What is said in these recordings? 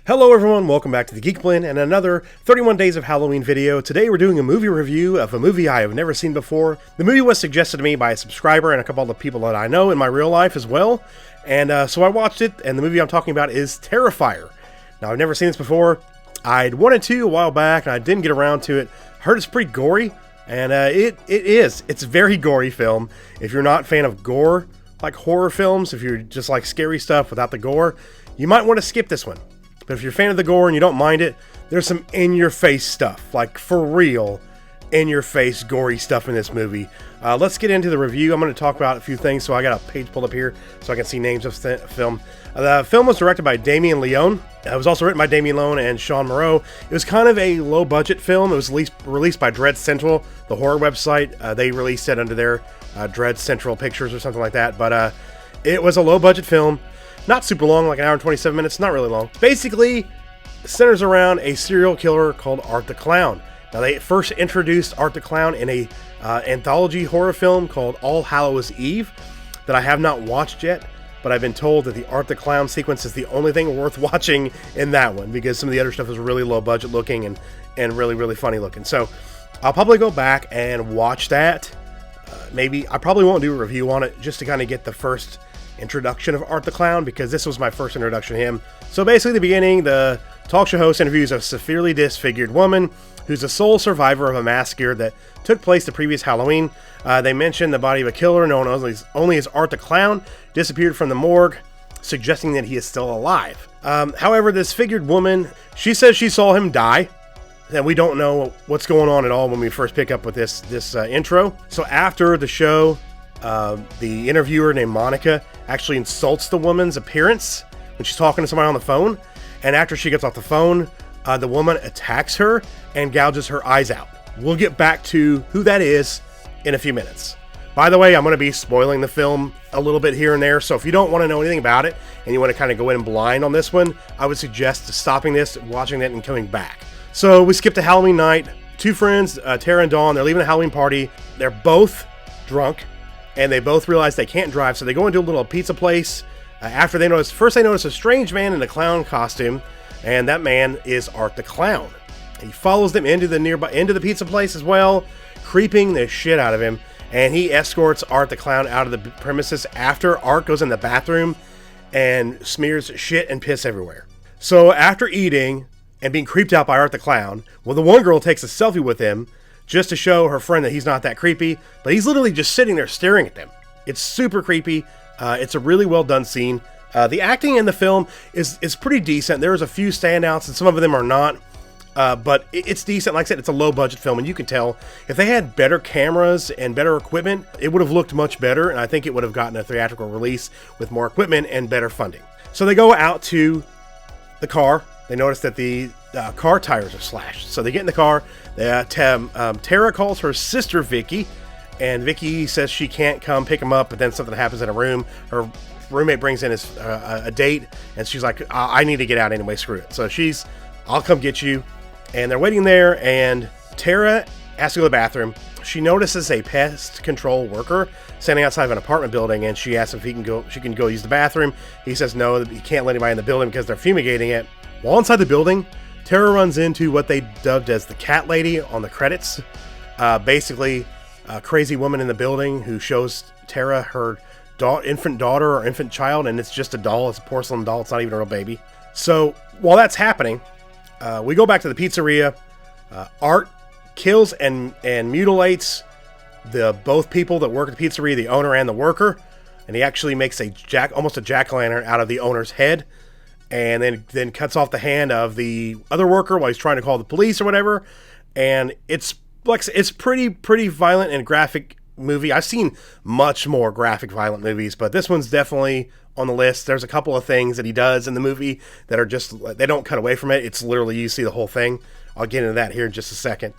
Hello everyone, welcome back to the Geek Blend and another 31 Days of Halloween video. Today we're doing a movie review of a movie I have never seen before. The movie was suggested to me by a subscriber and a couple of the people that I know in my real life as well. And so I watched it, and the movie I'm talking about is Terrifier. Now I've never seen this before. I'd wanted to a while back and I didn't get around to it. Heard it's pretty gory, and it's a very gory film. If you're not a fan of gore, like horror films, if you're just like scary stuff without the gore, you might want to skip this one. But if you're a fan of the gore and you don't mind it, there's some in-your-face stuff, like for real, in-your-face gory stuff in this movie. Let's get into the review. I'm going to talk about a few things, so I got a page pulled up here so I can see names of the film. The film was directed by Damien Leone. It was also written by Damien Leone and Sean Moreau. It was kind of a low-budget film. It was released by Dread Central, the horror website. They released it under their Dread Central Pictures or something like that. But it was a low-budget film. Not super long, like an hour and 27 minutes, not really long. Basically, centers around a serial killer called Art the Clown. Now, they first introduced Art the Clown in a anthology horror film called All Hallows Eve that I have not watched yet, but I've been told that the Art the Clown sequence is the only thing worth watching in that one, because some of the other stuff is really low budget looking and really, really funny looking. So, I'll probably go back and watch that. Maybe, I probably won't do a review on it, just to kind of get the first introduction of Art the Clown, because this was my first introduction to him. So basically, the beginning, the talk show host interviews a severely disfigured woman who's the sole survivor of a massacre that took place the previous Halloween. They mention the body of a killer known only as Art the Clown disappeared from the morgue, suggesting that he is still alive. However, this figured woman, she says she saw him die, and we don't know what's going on at all when we first pick up with this intro. So after the show, the interviewer named Monica actually insults the woman's appearance when she's talking to somebody on the phone, and after she gets off the phone, the woman attacks her and gouges her eyes out. We'll get back to who that is in a few minutes. By the way, I'm going to be spoiling the film a little bit here and there, so if you don't want to know anything about it and you want to kind of go in blind on this one, I would suggest stopping this, watching it, and coming back. So we skip to Halloween night. Two friends, Tara and Dawn, they're leaving a Halloween party. They're both drunk, and they both realize they can't drive, so they go into a little pizza place. After they notice a strange man in a clown costume, and that man is Art the Clown. He follows them into the pizza place as well, creeping the shit out of him, and he escorts Art the Clown out of the premises after Art goes in the bathroom and smears shit and piss everywhere. So after eating and being creeped out by Art the Clown, well, the one girl takes a selfie with him just to show her friend that he's not that creepy, but he's literally just sitting there staring at them. It's super creepy. It's a really well done scene. The acting in the film is pretty decent. There's a few standouts, and some of them are not, but it's decent. Like I said, it's a low budget film, and you can tell if they had better cameras and better equipment, it would have looked much better, and I think it would have gotten a theatrical release with more equipment and better funding. So they go out to the car. They notice that the car tires are slashed. So they get in the car. Tara calls her sister Vicky, and Vicky says she can't come pick him up, but then something happens in a room. Her roommate brings in a date, and she's like, I need to get out anyway, screw it. So I'll come get you. And they're waiting there, and Tara has to go to the bathroom. She notices a pest control worker standing outside of an apartment building, and she asks if she can go use the bathroom. He says no, he can't let anybody in the building because they're fumigating it. While inside the building, Tara runs into what they dubbed as the cat lady on the credits. Basically, a crazy woman in the building who shows Tara her infant daughter or infant child, and it's just a doll. It's a porcelain doll. It's not even a real baby. So while that's happening, we go back to the pizzeria. Art kills and mutilates both people that work at the pizzeria, the owner and the worker, and he actually makes almost a jack-o'-lantern out of the owner's head, and then cuts off the hand of the other worker while he's trying to call the police or whatever. And it's pretty violent and graphic movie. I've seen much more graphic, violent movies, but this one's definitely on the list. There's a couple of things that he does in the movie that are just, they don't cut away from it. It's literally, you see the whole thing. I'll get into that here in just a second.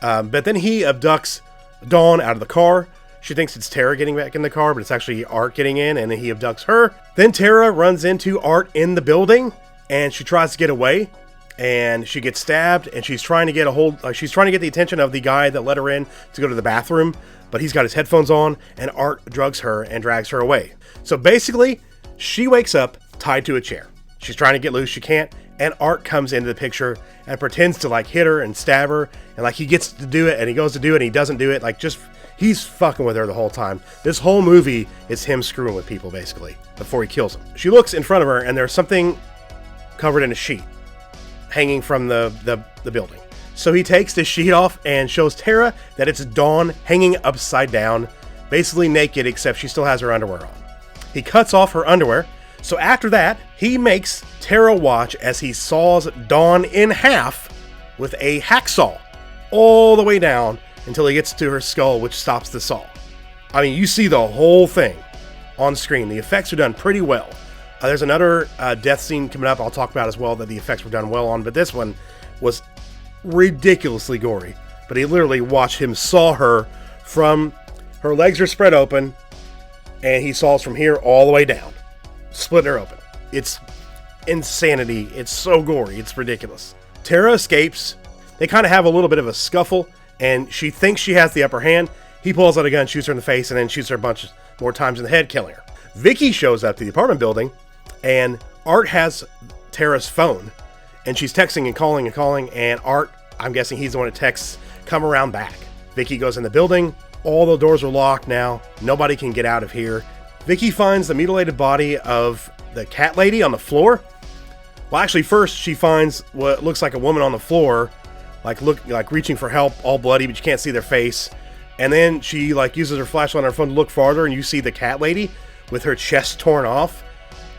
But then he abducts Dawn out of the car. She thinks it's Tara getting back in the car, but it's actually Art getting in, and then he abducts her. Then Tara runs into Art in the building, and she tries to get away, and she gets stabbed, and she's trying to get the attention of the guy that let her in to go to the bathroom, but he's got his headphones on, and Art drugs her and drags her away. So basically, she wakes up tied to a chair. She's trying to get loose, she can't, and Art comes into the picture and pretends to like hit her and stab her, and like he gets to do it and he goes to do it and he doesn't do it. Like just he's fucking with her the whole time. This whole movie is him screwing with people basically before he kills them. She looks in front of her and there's something covered in a sheet hanging from the building. So he takes the sheet off and shows Tara that it's Dawn hanging upside down, basically naked except she still has her underwear on. He cuts off her underwear. So after that, he makes Tara watch as he saws Dawn in half with a hacksaw all the way down until he gets to her skull, which stops the saw. I mean, you see the whole thing on screen. The effects are done pretty well. There's another death scene coming up I'll talk about as well that the effects were done well on, but this one was ridiculously gory. But he literally watched him saw her from her legs are spread open, and he saws from here all the way down, splitting her open. It's insanity. It's so gory. It's ridiculous. Tara escapes. They kind of have a little bit of a scuffle, and she thinks she has the upper hand. He pulls out a gun, shoots her in the face, and then shoots her a bunch more times in the head, killing her. Vicky shows up to the apartment building, and Art has Tara's phone, and she's texting and calling, and Art, I'm guessing he's the one that texts, come around back. Vicky goes in the building. All the doors are locked now. Nobody can get out of here. Vicky finds the mutilated body of the cat lady on the floor. Well, actually, first she finds what looks like a woman on the floor, like reaching for help, all bloody, but you can't see their face. And then she like uses her flashlight on her phone to look farther, and you see the cat lady with her chest torn off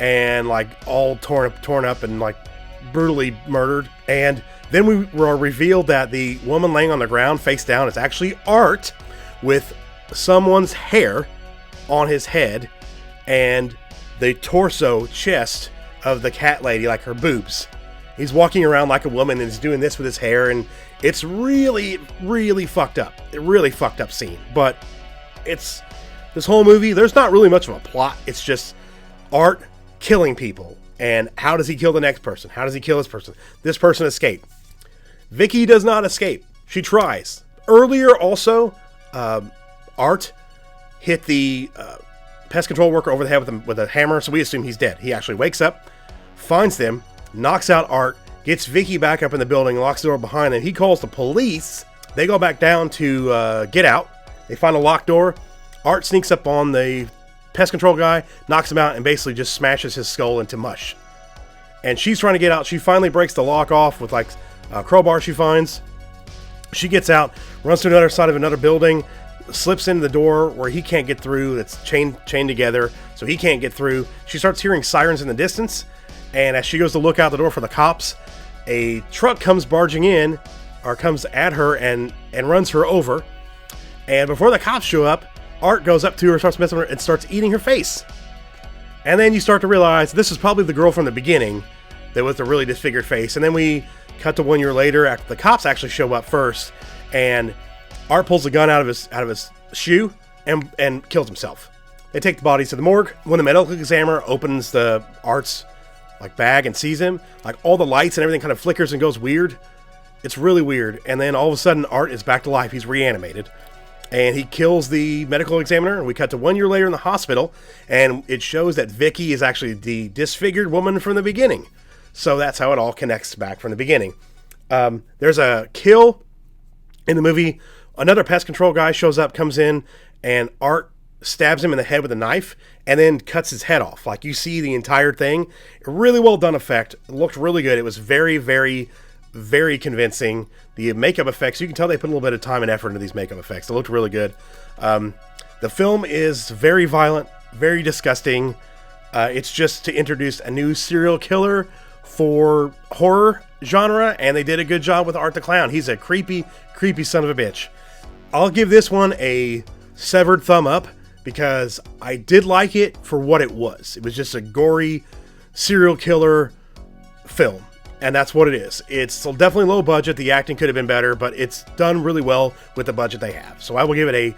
and like all torn up and like brutally murdered. And then we were revealed that the woman laying on the ground face down is actually Art with someone's hair on his head and the torso chest of the cat lady, like her boobs. He's walking around like a woman and he's doing this with his hair, and it's really, really fucked up. A really fucked up scene. But it's this whole movie, there's not really much of a plot. It's just Art killing people. And how does he kill the next person? How does he kill this person? This person escaped. Vicky does not escape. She tries. Earlier also, Art hit the pest control worker over the head with a hammer, so we assume he's dead. He actually wakes up, finds them, knocks out Art, gets Vicky back up in the building, locks the door behind them. He calls the police. They go back down to get out. They find a locked door. Art sneaks up on the pest control guy, knocks him out, and basically just smashes his skull into mush. And she's trying to get out. She finally breaks the lock off with like a crowbar she finds. She gets out, runs to another side of another building, slips into the door where he can't get through. That's chained together, so he can't get through. She starts hearing sirens in the distance, and as she goes to look out the door for the cops, a truck comes barging in, or comes at her and runs her over. And before the cops show up, Art goes up to her, starts messing with her, and starts eating her face. And then you start to realize this is probably the girl from the beginning that with the really disfigured face. And then we cut to 1 year later after the cops actually show up first, and Art pulls a gun out of his shoe and kills himself. They take the bodies to the morgue. When the medical examiner opens the Art's like bag and sees him, like all the lights and everything kind of flickers and goes weird. It's really weird. And then all of a sudden Art is back to life. He's reanimated. And he kills the medical examiner, and we cut to 1 year later in the hospital, and it shows that Vicky is actually the disfigured woman from the beginning. So that's how it all connects back from the beginning. There's a kill in the movie. Another pest control guy shows up, comes in, and Art stabs him in the head with a knife and then cuts his head off. Like, you see the entire thing. A really well done effect. It looked really good. It was very, very, very convincing. The makeup effects, you can tell they put a little bit of time and effort into these makeup effects. It looked really good. The film is very violent, very disgusting. It's just to introduce a new serial killer for horror genre, and they did a good job with Art the Clown. He's a creepy, creepy son of a bitch. I'll give this one a severed thumb up because I did like it for what it was. It was just a gory serial killer film, and that's what it is. It's definitely low budget. The acting could have been better, but it's done really well with the budget they have. So I will give it a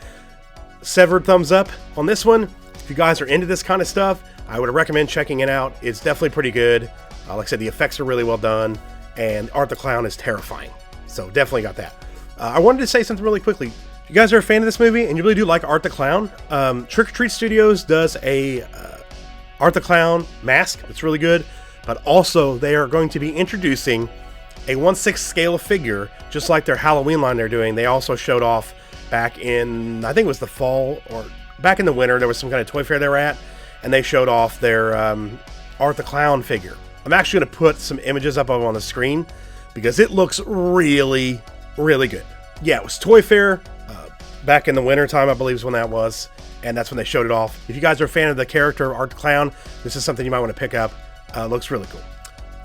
severed thumbs up on this one. If you guys are into this kind of stuff, I would recommend checking it out. It's definitely pretty good. Like I said, the effects are really well done, and Art the Clown is terrifying. So definitely got that. I wanted to say something really quickly. If you guys are a fan of this movie and you really do like Art the Clown, Trick or Treat Studios does a Art the Clown mask. It's really good. but also they are going to be introducing a 1/6 scale figure, just like their Halloween line they're doing. They also showed off back in, I think it was the fall, or back in the winter, there was some kind of toy fair they were at, and they showed off their Art the Clown figure. I'm actually going to put some images up on the screen because it looks really, really good. Yeah, it was toy fair back in the winter time, I believe is when that was, and that's when they showed it off. If you guys are a fan of the character Art the Clown, this is something you might want to pick up. Looks really cool.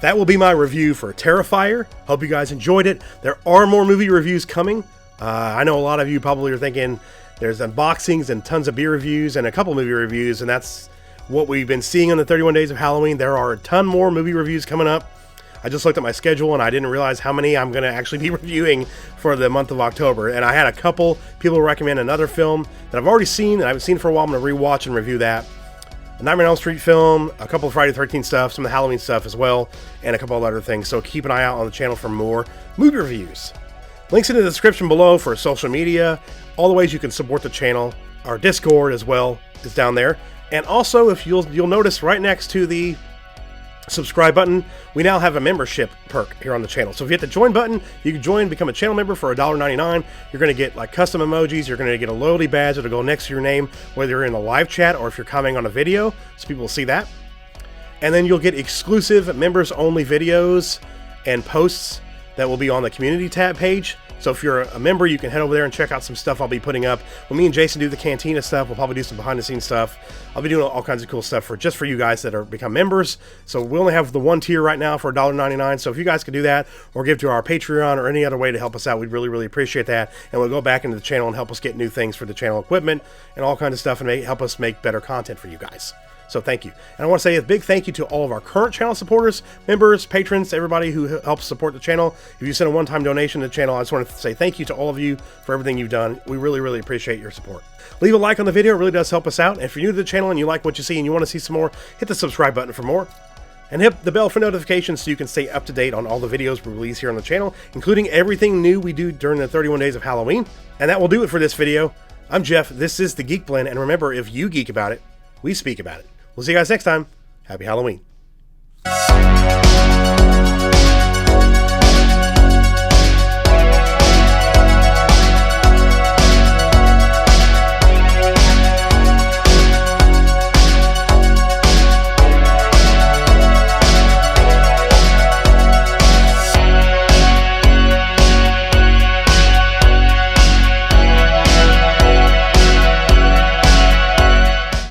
That will be my review for Terrifier. Hope you guys enjoyed it. There are more movie reviews coming. I know a lot of you probably are thinking there's unboxings and tons of beer reviews and a couple movie reviews, and that's what we've been seeing on the 31 Days of Halloween. There are a ton more movie reviews coming up. I just looked at my schedule and I didn't realize how many I'm going to actually be reviewing for the month of October. And I had a couple people recommend another film that I've already seen and I haven't seen for a while. I'm going to rewatch and review that. A Nightmare on Elm Street film, a couple of Friday the 13th stuff, some of the Halloween stuff as well, and a couple of other things. So keep an eye out on the channel for more movie reviews. Links in the description below for social media, all the ways you can support the channel. Our Discord as well is down there. And also, if you'll notice right next to the subscribe button, we now have a membership perk here on the channel. So if you hit the join button, you can join, become a channel member for $1.99. You're going to get like custom emojis. You're going to get a loyalty badge that'll go next to your name, whether you're in a live chat or if you're commenting on a video, so people will see that. And then you'll get exclusive members only videos and posts that will be on the community tab page. So if you're a member, you can head over there and check out some stuff I'll be putting up. When me and Jason do the Cantina stuff, we'll probably do some behind the scenes stuff. I'll be doing all kinds of cool stuff just for you guys that are become members. So we only have the one tier right now for $1.99. So if you guys could do that or give to our Patreon or any other way to help us out, we'd really, really appreciate that. And we'll go back into the channel and help us get new things for the channel equipment and all kinds of stuff and help us make better content for you guys. So thank you. And I want to say a big thank you to all of our current channel supporters, members, patrons, everybody who helps support the channel. If you send a one-time donation to the channel, I just want to say thank you to all of you for everything you've done. We really, really appreciate your support. Leave a like on the video. It really does help us out. And if you're new to the channel and you like what you see and you want to see some more, hit the subscribe button for more. And hit the bell for notifications so you can stay up to date on all the videos we release here on the channel, including everything new we do during the 31 Days of Halloween. And that will do it for this video. I'm Jeff. This is the Geek Blend. And remember, if you geek about it, we speak about it. We'll see you guys next time. Happy Halloween.